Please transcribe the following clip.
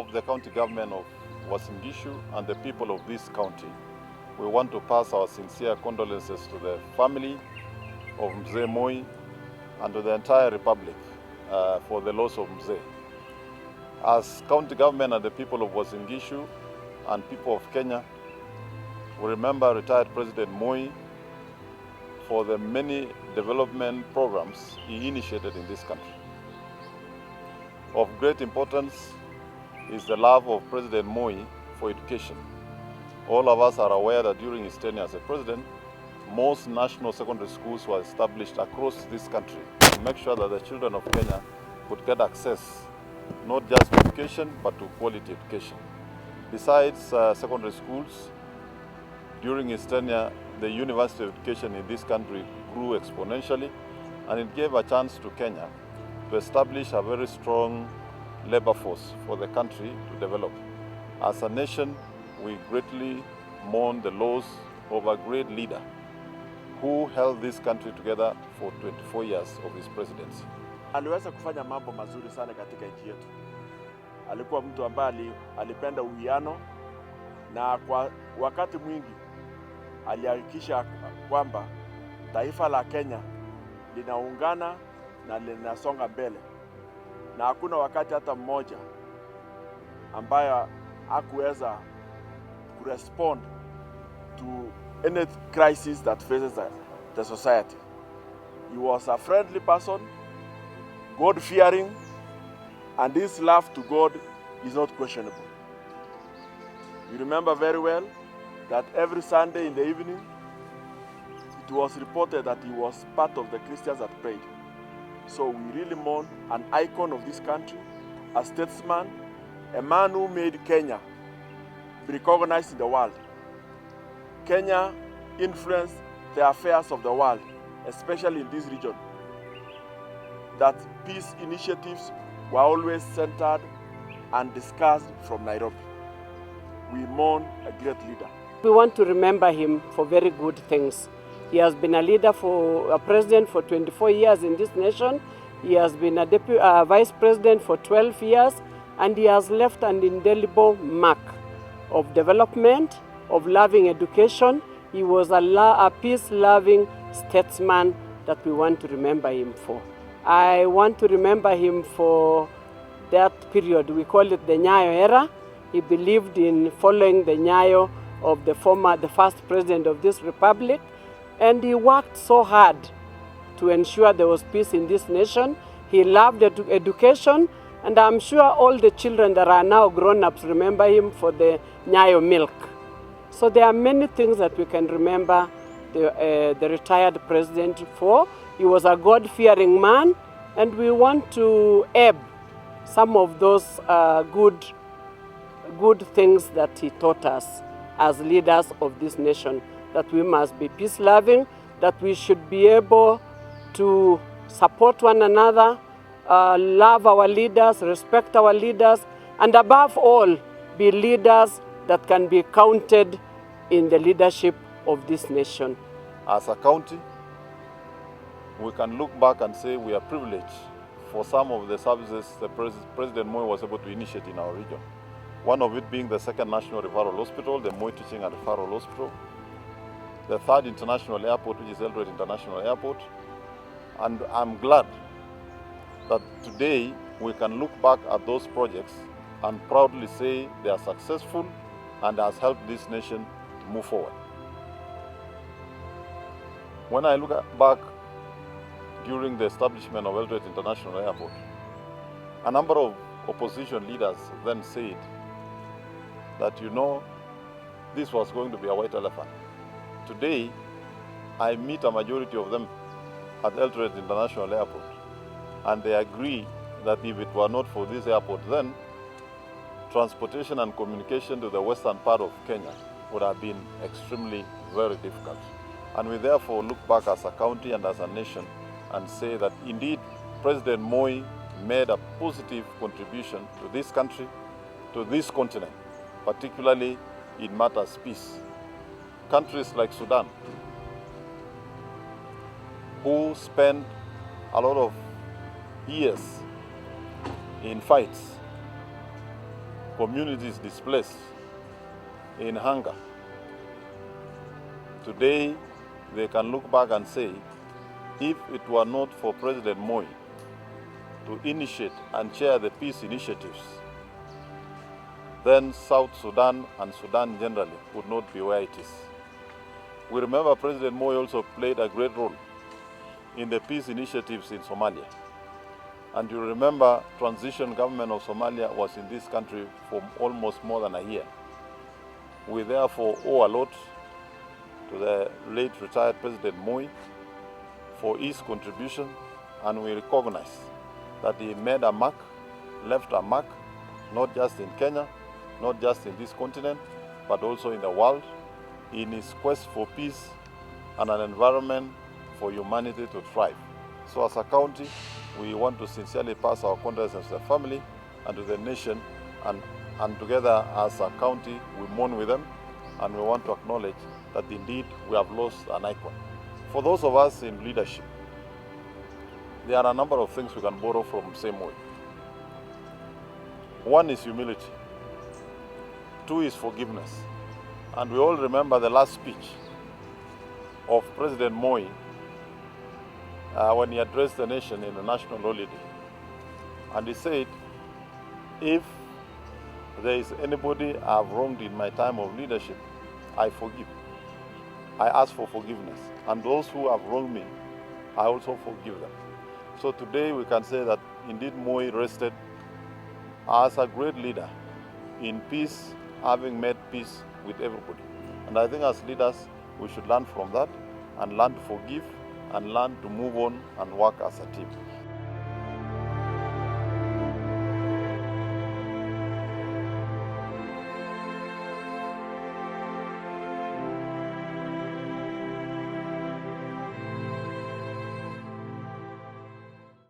of the county government of Uasin Gishu and the people of this county, we want to pass our sincere condolences to the family of Mzee Moi and to the entire Republic for the loss of Mzee. As county government and the people of Uasin Gishu and people of Kenya, we remember retired President Moi for the many development programs he initiated in this country. Of great importance is the love of President Moi for education. All of us are aware that during his tenure as a president, most national secondary schools were established across this country to make sure that the children of Kenya could get access not just to education but to quality education. Besides secondary schools, during his tenure, the university education in this country grew exponentially, and it gave a chance to Kenya to establish a very strong labor force for the country to develop. As a nation, we greatly mourn the loss of a great leader who held this country together for 24 years of his presidency. Aliweza kufanya mambo mazuri sana katika nchi yetu. Alikuwa mtu ambaye alipenda uwiano, na kwa wakati mwingi alihakikisha kwamba taifa la Kenya linaungana na linasonga mbele, na hakuna wakati hata mmoja ambayo hakuweza kurespond to any crisis that faces the society. He was a friendly person, God-fearing, and his love to God is not questionable. You remember very well that every Sunday in the evening, it was reported that he was part of the Christians that prayed. So we really mourn an icon of this country, a statesman, a man who made Kenya be recognized in the world. Kenya influenced the affairs of the world, especially in this region. That peace initiatives were always centered and discussed from Nairobi. We mourn a great leader. We want to remember him for very good things. He has been a president for 24 years in this nation. He has been a vice president for 12 years, and he has left an indelible mark of development, of loving education. He was a peace-loving statesman that we want to remember him for. I want to remember him for that period. We call it the Nyayo era. He believed in following the Nyayo of the first president of this republic, and he worked so hard to ensure there was peace in this nation. He loved education, and I'm sure all the children that are now grown-ups remember him for the Nyayo milk. So there are many things that we can remember the retired president for. He was a God-fearing man, and we want to ebb some of those good things that he taught us as leaders of this nation, that we must be peace-loving, that we should be able to support one another, love our leaders, respect our leaders, and above all, be leaders that can be counted in the leadership of this nation. As a county, we can look back and say we are privileged for some of the services that President Moi was able to initiate in our region. One of it being the second national referral hospital, the Moi Teaching and Referral Hospital, the third international airport, which is Eldoret International Airport. And I'm glad that today we can look back at those projects and proudly say they are successful and has helped this nation to move forward. When I look back during the establishment of Eldoret International Airport, a number of opposition leaders then said that, this was going to be a white elephant. Today, I meet a majority of them at Eldoret International Airport, and they agree that if it were not for this airport, then transportation and communication to the western part of Kenya would have been extremely very difficult. And we therefore look back as a county and as a nation and say that indeed President Moi made a positive contribution to this country, to this continent, particularly in matters peace. Countries like Sudan, who spent a lot of years in fights, communities displaced in hunger. Today, they can look back and say, if it were not for President Moi to initiate and chair the peace initiatives, then South Sudan and Sudan generally would not be where it is. We remember President Moi also played a great role in the peace initiatives in Somalia. And you remember, transition government of Somalia was in this country for almost more than a year. We therefore owe a lot to the late retired President Moi for his contribution, and we recognize that he made a mark, left a mark, not just in Kenya, not just in this continent, but also in the world, in his quest for peace and an environment for humanity to thrive. So as a county, we want to sincerely pass our condolences to the family and to the nation, and together as a county, we mourn with them, and we want to acknowledge that indeed we have lost an icon. For those of us in leadership, there are a number of things we can borrow from Moi. One is humility. Two is forgiveness. And we all remember the last speech of President Moi when he addressed the nation in a national holiday. And he said, if there is anybody I have wronged in my time of leadership, I forgive. I ask for forgiveness. And those who have wronged me, I also forgive them. So today we can say that indeed Moi rested as a great leader in peace, having made peace with everybody. And I think as leaders, we should learn from that and learn to forgive and learn to move on and work as a team.